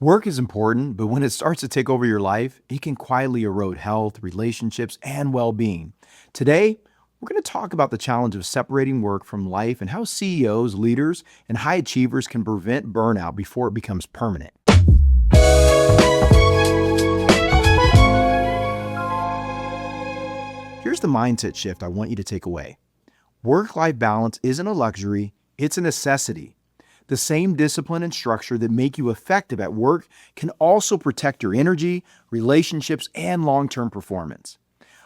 Work is important, but when it starts to take over your life, it can quietly erode health, relationships, and well being. Today, we're going to talk about the challenge of separating work from life and how CEOs, leaders, and high achievers can prevent burnout before it becomes permanent. Here's the mindset shift I want you to take away. Work-life balance isn't a luxury, it's a necessity. The same discipline and structure that make you effective at work can also protect your energy, relationships, and long-term performance.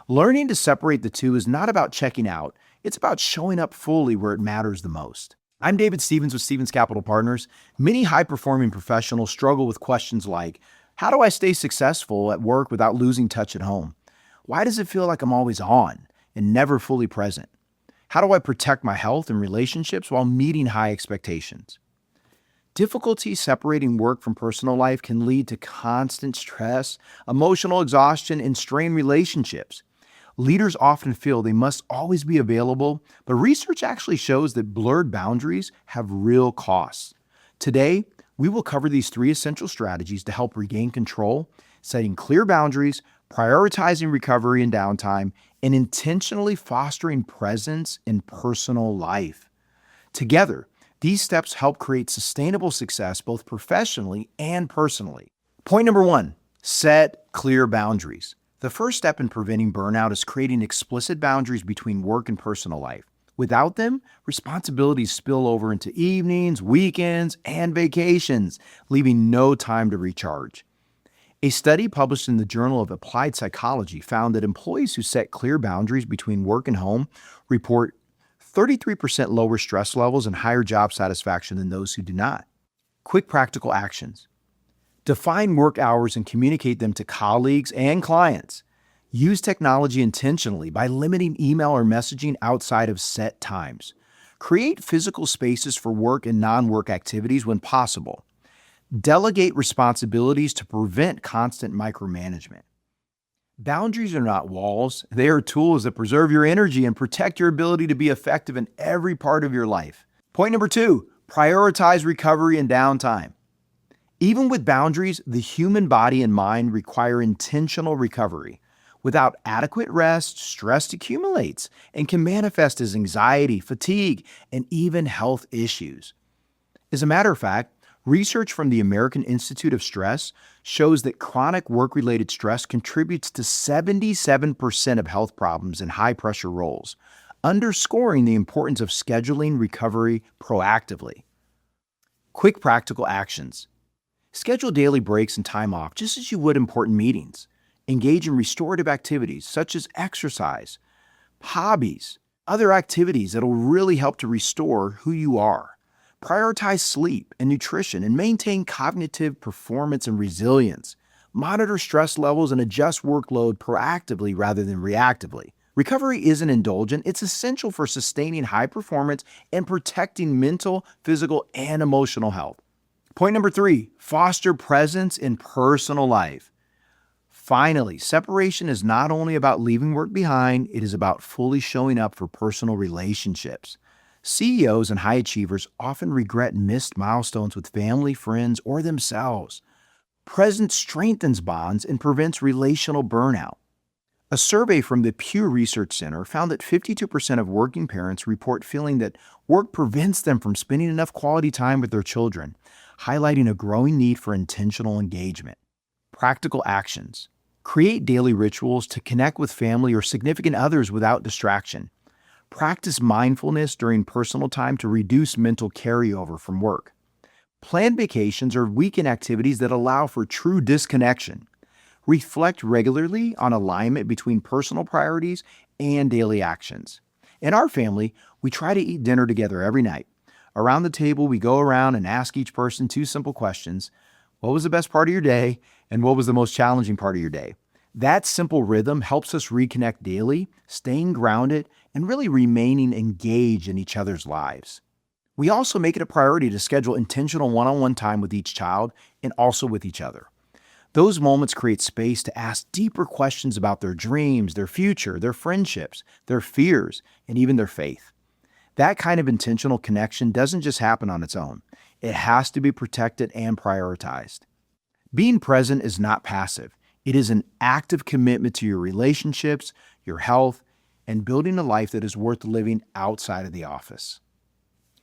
Learning to separate the two is not about checking out, it's about showing up fully where it matters the most. I'm David Stevens with Stevens Capital Partners. Many high-performing professionals struggle with questions like, how do I stay successful at work without losing touch at home? Why does it feel like I'm always on and never fully present? How do I protect my health and relationships while meeting high expectations? Difficulty separating work from personal life can lead to constant stress, emotional exhaustion, and strained relationships. Leaders often feel they must always be available, but research actually shows that blurred boundaries have real costs. Today, we will cover these three essential strategies to help regain control, setting clear boundaries, prioritizing recovery and downtime, and intentionally fostering presence in personal life. Together, these steps help create sustainable success both professionally and personally. Point number one, set clear boundaries. The first step in preventing burnout is creating explicit boundaries between work and personal life. Without them, responsibilities spill over into evenings, weekends, and vacations, leaving no time to recharge. A study published in the Journal of Applied Psychology found that employees who set clear boundaries between work and home report 33% lower stress levels and higher job satisfaction than those who do not. Quick practical actions. Define work hours and communicate them to colleagues and clients. Use technology intentionally by limiting email or messaging outside of set times. Create physical spaces for work and non-work activities when possible. Delegate responsibilities to prevent constant micromanagement. Boundaries are not walls, they are tools that preserve your energy and protect your ability to be effective in every part of your life. Point number two, prioritize recovery and downtime. Even with boundaries, the human body and mind require intentional recovery. Without adequate rest, stress accumulates and can manifest as anxiety, fatigue, and even health issues. As a matter of fact, research from the American Institute of Stress shows that chronic work-related stress contributes to 77% of health problems in high-pressure roles, underscoring the importance of scheduling recovery proactively. Quick practical actions. Schedule daily breaks and time off just as you would important meetings. Engage in restorative activities such as exercise, hobbies, other activities that will really help to restore who you are. Prioritize sleep and nutrition and maintain cognitive performance and resilience. Monitor stress levels and adjust workload proactively rather than reactively. Recovery isn't indulgent, it's essential for sustaining high performance and protecting mental, physical, and emotional health. Point number three, foster presence in personal life. Finally, separation is not only about leaving work behind, it is about fully showing up for personal relationships. CEOs and high achievers often regret missed milestones with family, friends, or themselves. Presence strengthens bonds and prevents relational burnout. A survey from the Pew Research Center found that 52% of working parents report feeling that work prevents them from spending enough quality time with their children, highlighting a growing need for intentional engagement. Practical actions. Create daily rituals to connect with family or significant others without distraction. Practice mindfulness during personal time to reduce mental carryover from work. Plan vacations or weekend activities that allow for true disconnection. Reflect regularly on alignment between personal priorities and daily actions. In our family, we try to eat dinner together every night. Around the table, we go around and ask each person two simple questions. What was the best part of your day? And what was the most challenging part of your day? That simple rhythm helps us reconnect daily, staying grounded, and really remaining engaged in each other's lives. We also make it a priority to schedule intentional one-on-one time with each child and also with each other. Those moments create space to ask deeper questions about their dreams, their future, their friendships, their fears, and even their faith. That kind of intentional connection doesn't just happen on its own. It has to be protected and prioritized. Being present is not passive. It is an active commitment to your relationships, your health, and building a life that is worth living outside of the office.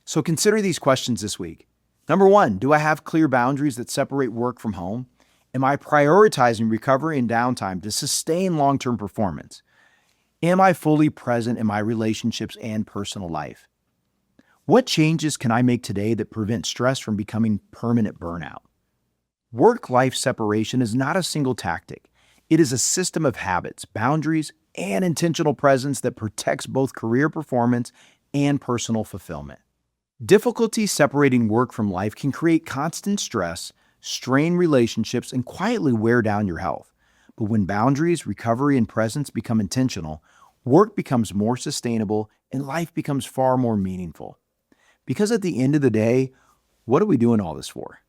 So consider these questions this week. Number 1, do I have clear boundaries that separate work from home? Am I prioritizing recovery and downtime to sustain long-term performance? Am I fully present in my relationships and personal life? What changes can I make today that prevent stress from becoming permanent burnout? Work-life separation is not a single tactic. It is a system of habits, boundaries, and intentional presence that protects both career performance and personal fulfillment. Difficulty separating work from life can create constant stress, strain relationships, and quietly wear down your health. But when boundaries, recovery, and presence become intentional, work becomes more sustainable and life becomes far more meaningful. Because at the end of the day, what are we doing all this for?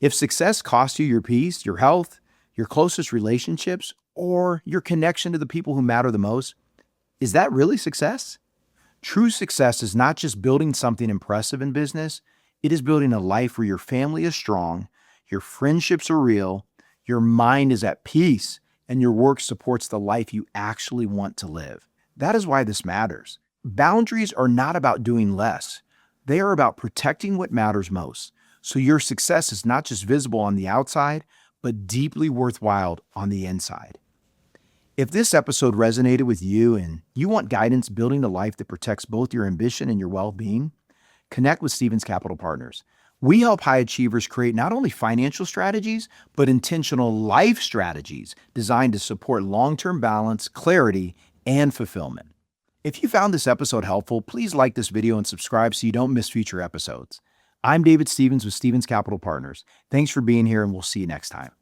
If success costs you your peace, your health, your closest relationships, or your connection to the people who matter the most, is that really success? True success is not just building something impressive in business, it is building a life where your family is strong, your friendships are real, your mind is at peace, and your work supports the life you actually want to live. That is why this matters. Boundaries are not about doing less. They are about protecting what matters most. So your success is not just visible on the outside, but deeply worthwhile on the inside. If this episode resonated with you and you want guidance building a life that protects both your ambition and your well-being, connect with Stevens Capital Partners. We help high achievers create not only financial strategies, but intentional life strategies designed to support long-term balance, clarity, and fulfillment. If you found this episode helpful, please like this video and subscribe so you don't miss future episodes. I'm David Stevens with Stevens Capital Partners. Thanks for being here, and we'll see you next time.